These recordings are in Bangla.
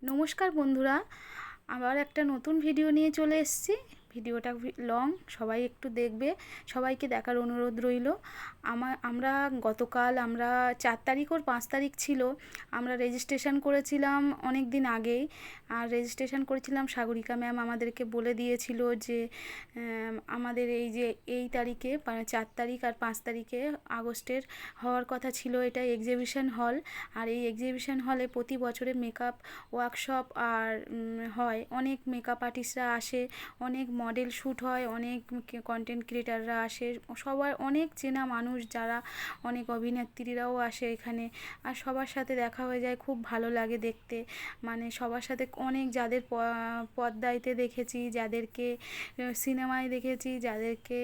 নমস্কার বন্ধুরা, আবার একটা নতুন ভিডিও নিয়ে চলে এসেছি। ভিডিওটা লং, সবাই একটু দেখবে, সবাইকে দেখার অনুরোধ রইল। আমরা গতকাল 4 তারিখ ওর 5 তারিখ ছিল, আমরা রেজিস্ট্রেশন করেছিলাম অনেক দিন আগেই। আর রেজিস্ট্রেশন করেছিলাম, সাগরিকা ম্যাম আমাদেরকে বলে দিয়েছিল যে আমাদের এই তারিখে 4 তারিখ আর 5 তারিখে আগস্টের হওয়ার কথা ছিল। এটা এক্সিবিশন হল, আর এই এক্সিবিশন হলে প্রতি বছরে মেকআপ ওয়ার্কশপ আর হয়, অনেক মেকআপ আর্টিস্টরা আসে, অনেক মডেল শ্যুট হয়, অনেক কন্টেন্ট ক্রিয়েটাররা আসে, সবার অনেক চেনা মানুষ যারা, অনেক অভিনেত্রীরাও আসে এখানে। আর সবার সাথে দেখা হয়ে যায়, খুব ভালো লাগে দেখতে। মানে সবার সাথে অনেক, যাদের পর্দায়তে দেখেছি, যাদেরকে সিনেমায় দেখেছি, যাদেরকে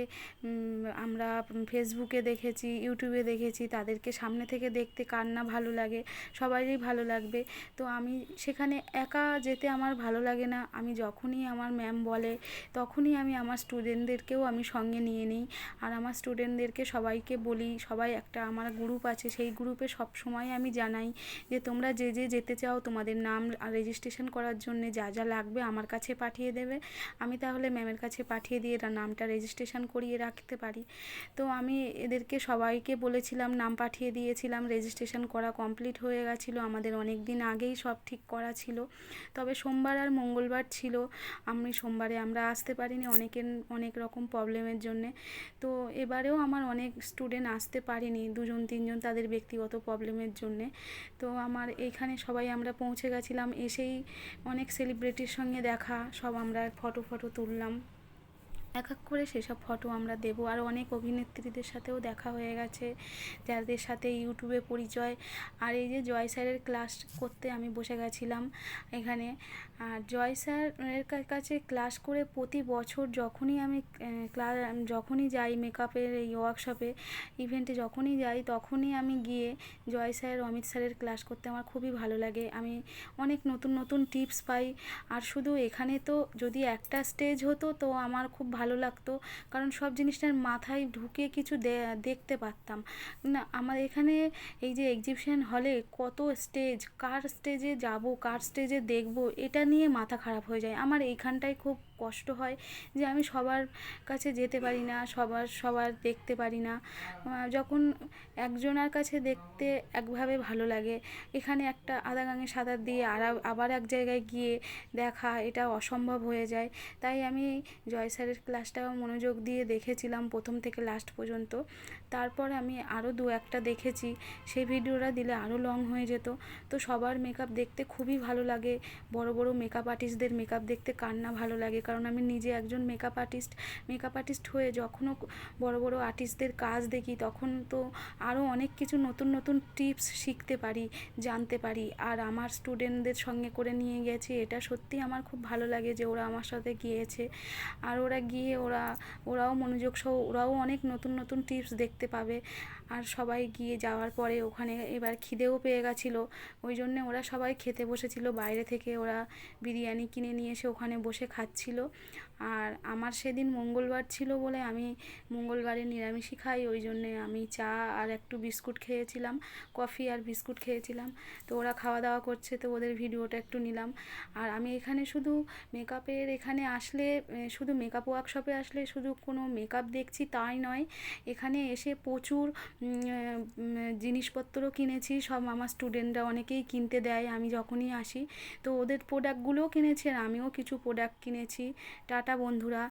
আমরা ফেসবুকে দেখেছি, ইউটিউবে দেখেছি, তাদেরকে সামনে থেকে দেখতে কার না ভালো লাগে, সবারই ভালো লাগবে। তো আমি সেখানে একা যেতে আমার ভালো লাগে না। আমি যখনই আমার ম্যাম বলে তখনই আমি আমার স্টুডেন্টদেরকেও আমি সঙ্গে নিয়ে নিই। আর আমার স্টুডেন্টদেরকে সবাইকে বলি, সবাই একটা আমার গ্রুপ আছে, সেই গ্রুপে সব সময় আমি জানাই যে তোমরা যে যেতে চাও, তোমাদের নাম রেজিস্ট্রেশন করার জন্য যা যা লাগবে আমার কাছে পাঠিয়ে দেবে। আমি তাহলে ম্যামের কাছে পাঠিয়ে দিয়ে নামটা রেজিস্ট্রেশন করিয়ে রাখতে পারি। তো আমি এদেরকে সবাইকে বলেছিলাম, নাম পাঠিয়ে দিয়েছিলাম, রেজিস্ট্রেশন করা কমপ্লিট হয়ে গেছিলো আমাদের অনেক দিন আগেই, সব ঠিক করা ছিল। তবে সোমবার আর মঙ্গলবার ছিল, সোমবারে আমরা আসতে পারিনি অনেক রকম প্রবলেমের জন্যে। তো এবারেও আমার অনেক স্টুডেন্ট আসতে পারেনি, 2-3 জন তাদের ব্যক্তিগত প্রবলেমের জন্যে। তো আমার এইখানে সবাই আমরা পৌঁছে গেছিলাম, এসেই অনেক সেলিব্রিটির সঙ্গে দেখা, সব আমরা ফটো তুললাম। এক এক করে সেসব ফটো আমরা দেবো। আর অনেক অভিনেত্রীদের সাথেও দেখা হয়ে গেছে, যাদের সাথে ইউটিউবে পরিচয়। আর এই যে জয় স্যারের ক্লাস করতে আমি বসে গেছিলাম এখানে। আর জয় স্যারের কাছে ক্লাস করে প্রতি বছর যখনই আমি যখনই যাই মেকআপের এই ওয়ার্কশপে, ইভেন্টে যখনই যাই, তখনই আমি গিয়ে জয় স্যার, অমিত স্যারের ক্লাস করতে আমার খুবই ভালো লাগে। আমি অনেক নতুন নতুন টিপস পাই। আর শুধু এখানে তো যদি একটা স্টেজ হতো তো আমার খুব ভালো লাগতো, কারণ সব জিনিসটার মাথায় ঢুকে কিছু দেখতে পারতাম না। আমার এখানে এই যে এক্সিবিশন হলে কত স্টেজ, কার স্টেজে যাব, কার স্টেজে দেখব, এটা নিয়ে মাথা খারাপ হয়ে যায়। আমার এইখানটায় খুব কষ্ট হয় যে আমি সবার কাছে যেতে পারি না, সবার দেখতে পারি না। যখন একজনের কাছে দেখতে একভাবে ভালো লাগে, এখানে একটা আধা গাঙে সাঁতার দিয়ে আবার এক জায়গায় গিয়ে দেখা, এটা অসম্ভব হয়ে যায়। তাই আমি জয় স্যারের ক্লাসটাও মনোযোগ দিয়ে দেখেছিলাম প্রথম থেকে লাস্ট পর্যন্ত। তারপর আমি আরও 2-1টা দেখেছি, সেই ভিডিওটা দিলে আরও লং হয়ে যেত। তো সবার মেকআপ দেখতে খুবই ভালো লাগে, বড় বড় মেকআপ আর্টিস্টদের মেকআপ দেখতে কার না ভালো লাগে। কারণ আমি নিজে একজন মেকআপ আর্টিস্ট হয়ে যখনও বড় বড় আর্টিস্টদের কাজ দেখি, তখন তো আরও অনেক কিছু নতুন নতুন টিপস শিখতে পারি, জানতে পারি। আর আমার স্টুডেন্টদের সঙ্গে করে নিয়ে গেছি, এটা সত্যি আমার খুব ভালো লাগে যে ওরা আমার সাথে গিয়েছে। আর ওরা গিয়ে ওরাও মনোযোগ সহ ওরাও অনেক নতুন নতুন টিপস দেখতে পাবে। আর সবাই গিয়ে যাওয়ার পরে ওখানে এবার খিদেও পেয়ে গেছিলো, ওই জন্যে ওরা সবাই খেতে বসেছিল। বাইরে থেকে ওরা বিরিয়ানি কিনে নিয়ে এসে ওখানে বসে খাচ্ছিল। আর আমার সেদিন মঙ্গলবার ছিল বলে আমি মঙ্গলবারে নিরামিষই খাই, ওই জন্যে আমি চা আর একটু বিস্কুট খেয়েছিলাম, কফি আর বিস্কুট খেয়েছিলাম। তো ওরা খাওয়া দাওয়া করছে, তো ওদের ভিডিওটা একটু নিলাম। আর আমি এখানে শুধু মেকআপের এখানে আসলে, শুধু মেকআপ ওয়ার্কশপে আসলে শুধু কোনো মেকআপ দেখছি তাই নয়, এখানে এসে প্রচুর জিনিসপত্রও কিনেছি। সব আমার স্টুডেন্টরা অনেকেই কিনতে দেয় আমি যখনই আসি, তো ওদের প্রোডাক্টগুলোও কিনেছি আর আমিও কিছু প্রোডাক্ট কিনেছি। টাটা বন্ধুরা।